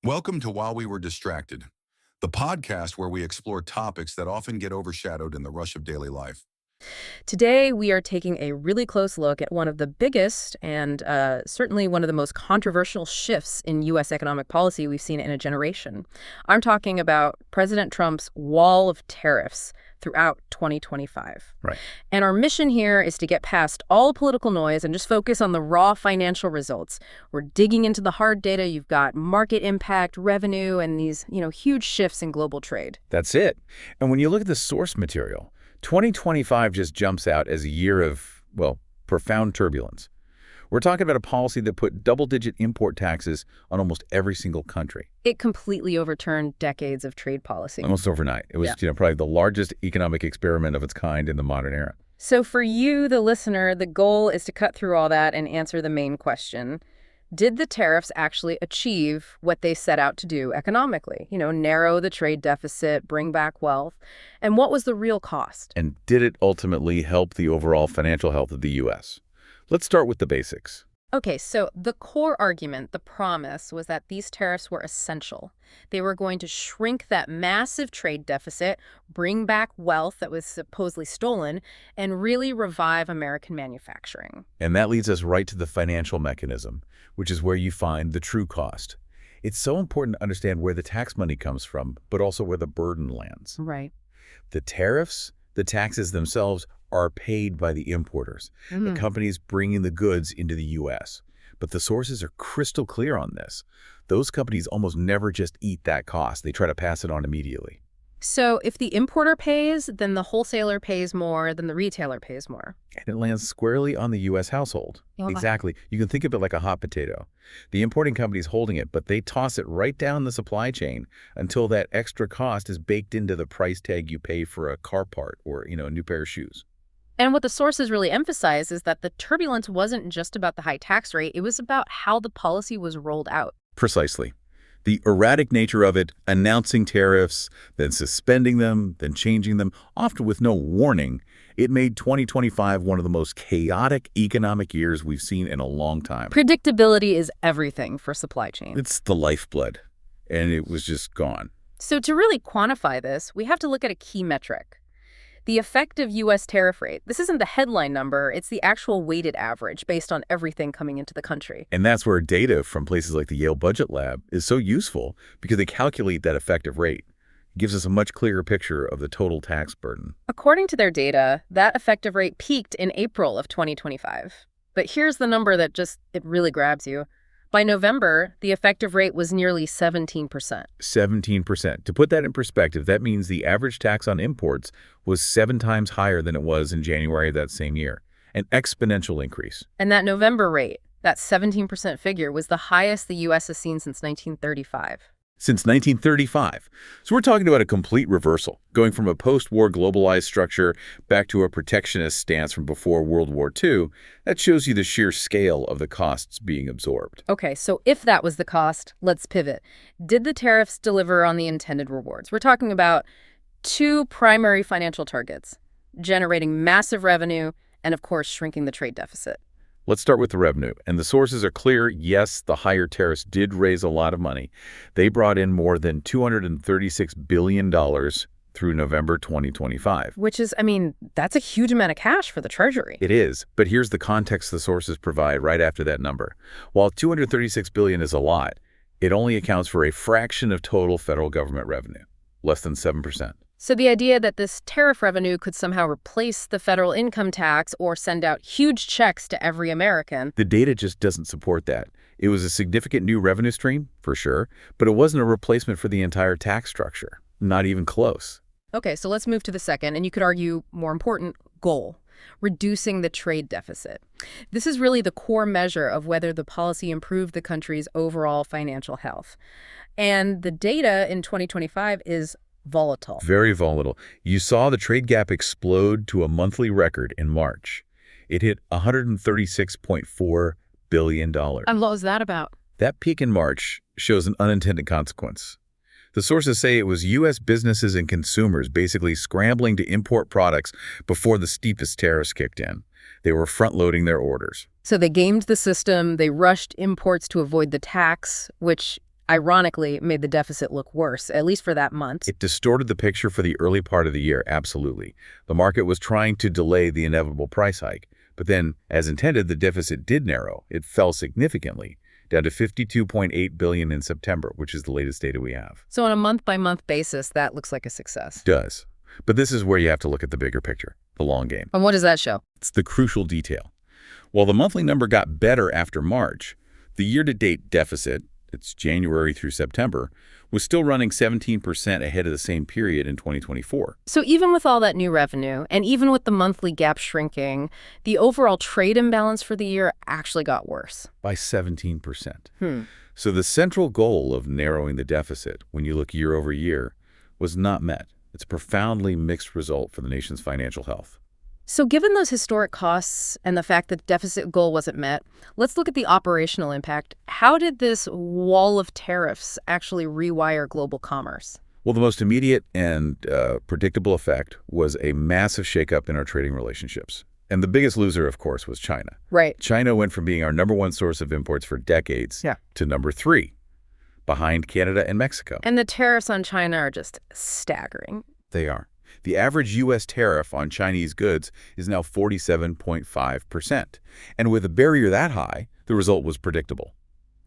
Welcome to While We Were Distracted, the podcast where we explore topics that often get overshadowed in the rush of daily life. Today, we are taking a really close look at one of the biggest and certainly one of the most controversial shifts in U.S. economic policy we've seen in a generation. I'm talking about President Trump's wall of tariffs throughout 2025. Right. And our mission here is to get past all political noise and just focus on the raw financial results. We're digging into the hard data. You've got market impact, revenue, and these, huge shifts in global trade. That's it. And when you look at the source material, 2025 just jumps out as a year of, profound turbulence. We're talking about a policy that put double-digit import taxes on almost every single country. It completely overturned decades of trade policy. Almost overnight. It was, probably the largest economic experiment of its kind in the modern era. So for you, the listener, the goal is to cut through all that and answer the main question. Did the tariffs actually achieve what they set out to do economically? Narrow the trade deficit, bring back wealth. And what was the real cost? And did it ultimately help the overall financial health of the U.S.? Let's start with the basics. Okay, so the core argument, the promise, was that these tariffs were essential. They were going to shrink that massive trade deficit, bring back wealth that was supposedly stolen, and really revive American manufacturing. And that leads us right to the financial mechanism, which is where you find the true cost. It's so important to understand where the tax money comes from, but also where the burden lands. Right. The tariffs, the taxes themselves, are paid by the importers, the companies bringing the goods into the U.S. But the sources are crystal clear on this. Those companies almost never just eat that cost. They try to pass it on immediately. So if the importer pays, then the wholesaler pays more, then the retailer pays more. And it lands squarely on the U.S. household. Yeah. Exactly. You can think of it like a hot potato. The importing company's holding it, but they toss it right down the supply chain until that extra cost is baked into the price tag you pay for a car part or, a new pair of shoes. And what the sources really emphasize is that the turbulence wasn't just about the high tax rate, it was about how the policy was rolled out. Precisely. The erratic nature of it, announcing tariffs, then suspending them, then changing them, often with no warning, it made 2025 one of the most chaotic economic years we've seen in a long time. Predictability is everything for supply chain. It's the lifeblood, and it was just gone. So to really quantify this, we have to look at a key metric. The effective U.S. tariff rate. This isn't the headline number, it's the actual weighted average based on everything coming into the country. And that's where data from places like the Yale Budget Lab is so useful because they calculate that effective rate. It gives us a much clearer picture of the total tax burden. According to their data, that effective rate peaked in April of 2025. But here's the number that it really grabs you. By November, the effective rate was nearly 17%. 17%. To put that in perspective, that means the average tax on imports was 7 times higher than it was in January of that same year. An exponential increase. And that November rate, that 17% figure, was the highest the U.S. has seen since 1935. Since 1935. So we're talking about a complete reversal, going from a post-war globalized structure back to a protectionist stance from before World War II. That shows you the sheer scale of the costs being absorbed. Okay, so if that was the cost, let's pivot. Did the tariffs deliver on the intended rewards? We're talking about two primary financial targets, generating massive revenue and, of course, shrinking the trade deficit. Let's start with the revenue. And the sources are clear. Yes, the higher tariffs did raise a lot of money. They brought in more than $236 billion through November 2025. Which is, that's a huge amount of cash for the Treasury. It is. But here's the context the sources provide right after that number. While $236 billion is a lot, it only accounts for a fraction of total federal government revenue, less than 7%. So the idea that this tariff revenue could somehow replace the federal income tax or send out huge checks to every American. The data just doesn't support that. It was a significant new revenue stream, for sure, but it wasn't a replacement for the entire tax structure. Not even close. Okay, so let's move to the second, and you could argue more important, goal. Reducing the trade deficit. This is really the core measure of whether the policy improved the country's overall financial health. And the data in 2025 is volatile. Very volatile. You saw the trade gap explode to a monthly record in March. It hit $136.4 billion. And what was that about? That peak in March shows an unintended consequence. The sources say it was U.S. businesses and consumers basically scrambling to import products before the steepest tariffs kicked in. They were front-loading their orders. So they gamed the system, they rushed imports to avoid the tax, which ironically made the deficit look worse, at least for that month. It distorted the picture for the early part of the year, absolutely. The market was trying to delay the inevitable price hike. But then, as intended, the deficit did narrow. It fell significantly, down to $52.8 billion in September, which is the latest data we have. So on a month-by-month basis, that looks like a success. Does. But this is where you have to look at the bigger picture, the long game. And what does that show? It's the crucial detail. While the monthly number got better after March, the year-to-date deficit, it's January through September, was still running 17% ahead of the same period in 2024. So even with all that new revenue, and even with the monthly gap shrinking, the overall trade imbalance for the year actually got worse. By 17%. So the central goal of narrowing the deficit, when you look year over year, was not met. It's a profoundly mixed result for the nation's financial health. So given those historic costs and the fact that the deficit goal wasn't met, let's look at the operational impact. How did this wall of tariffs actually rewire global commerce? Well, the most immediate and predictable effect was a massive shakeup in our trading relationships. And the biggest loser, of course, was China. Right. China went from being our #1 source of imports for decades to #3, behind Canada and Mexico. And the tariffs on China are just staggering. They are. The average U.S. tariff on Chinese goods is now 47.5%. And with a barrier that high, the result was predictable.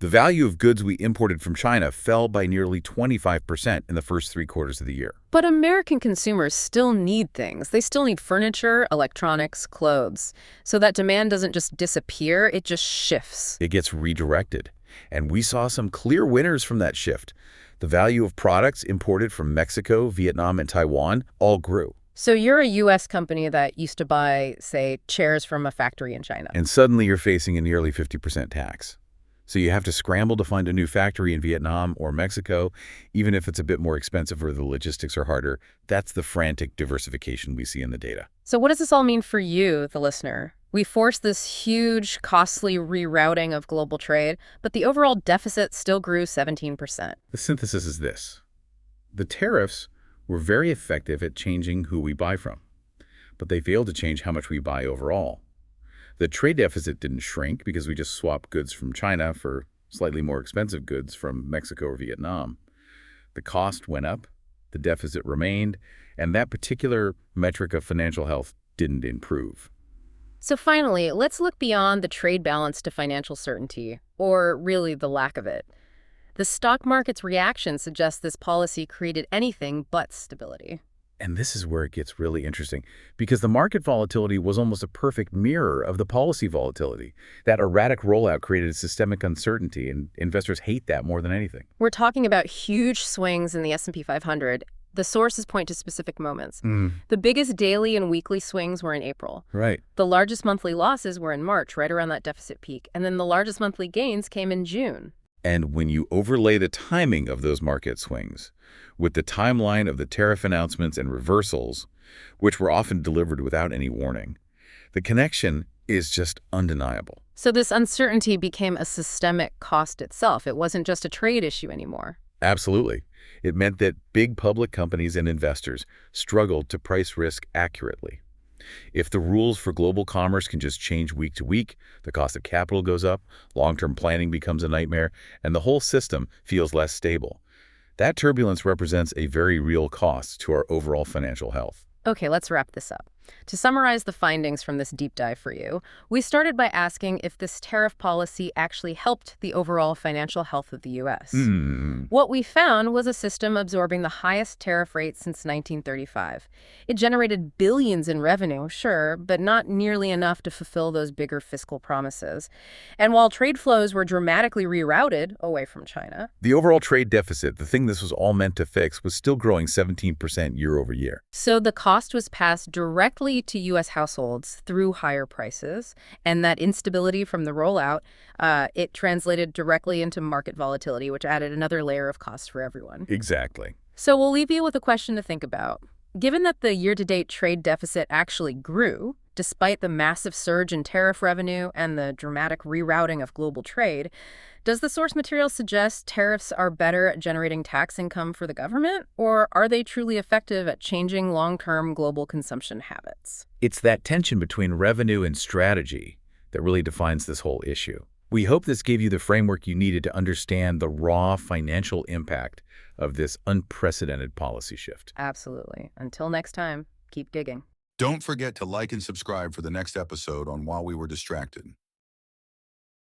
The value of goods we imported from China fell by nearly 25% in the first 3 quarters of the year. But American consumers still need things. They still need furniture, electronics, clothes. So that demand doesn't just disappear, it just shifts. It gets redirected. And we saw some clear winners from that shift. The value of products imported from Mexico, Vietnam, and Taiwan all grew. So you're a U.S. company that used to buy, say, chairs from a factory in China. And suddenly you're facing a nearly 50% tax. So you have to scramble to find a new factory in Vietnam or Mexico, even if it's a bit more expensive or the logistics are harder. That's the frantic diversification we see in the data. So what does this all mean for you, the listener? We forced this huge, costly rerouting of global trade, but the overall deficit still grew 17%. The synthesis is this. The tariffs were very effective at changing who we buy from, but they failed to change how much we buy overall. The trade deficit didn't shrink because we just swapped goods from China for slightly more expensive goods from Mexico or Vietnam. The cost went up, the deficit remained, and that particular metric of financial health didn't improve. So finally, let's look beyond the trade balance to financial certainty, or really the lack of it. The stock market's reaction suggests this policy created anything but stability. And this is where it gets really interesting, because the market volatility was almost a perfect mirror of the policy volatility. That erratic rollout created systemic uncertainty, and investors hate that more than anything. We're talking about huge swings in the S&P 500. The sources point to specific moments. The biggest daily and weekly swings were in April. Right. The largest monthly losses were in March, right around that deficit peak. And then the largest monthly gains came in June. And when you overlay the timing of those market swings with the timeline of the tariff announcements and reversals, which were often delivered without any warning, the connection is just undeniable. So this uncertainty became a systemic cost itself. It wasn't just a trade issue anymore. Absolutely. It meant that big public companies and investors struggled to price risk accurately. If the rules for global commerce can just change week to week, the cost of capital goes up, long-term planning becomes a nightmare, and the whole system feels less stable. That turbulence represents a very real cost to our overall financial health. Okay, let's wrap this up. To summarize the findings from this deep dive for you, we started by asking if this tariff policy actually helped the overall financial health of the U.S. What we found was a system absorbing the highest tariff rate since 1935. It generated billions in revenue, sure, but not nearly enough to fulfill those bigger fiscal promises. And while trade flows were dramatically rerouted away from China, the overall trade deficit, the thing this was all meant to fix, was still growing 17% year over year. So the cost was passed directly to U.S. households through higher prices, and that instability from the rollout, it translated directly into market volatility, which added another layer of cost for everyone. Exactly. So we'll leave you with a question to think about. Given that the year-to-date trade deficit actually grew, despite the massive surge in tariff revenue and the dramatic rerouting of global trade, does the source material suggest tariffs are better at generating tax income for the government, or are they truly effective at changing long-term global consumption habits? It's that tension between revenue and strategy that really defines this whole issue. We hope this gave you the framework you needed to understand the raw financial impact of this unprecedented policy shift. Absolutely. Until next time, keep digging. Don't forget to like and subscribe for the next episode on While We Were Distracted.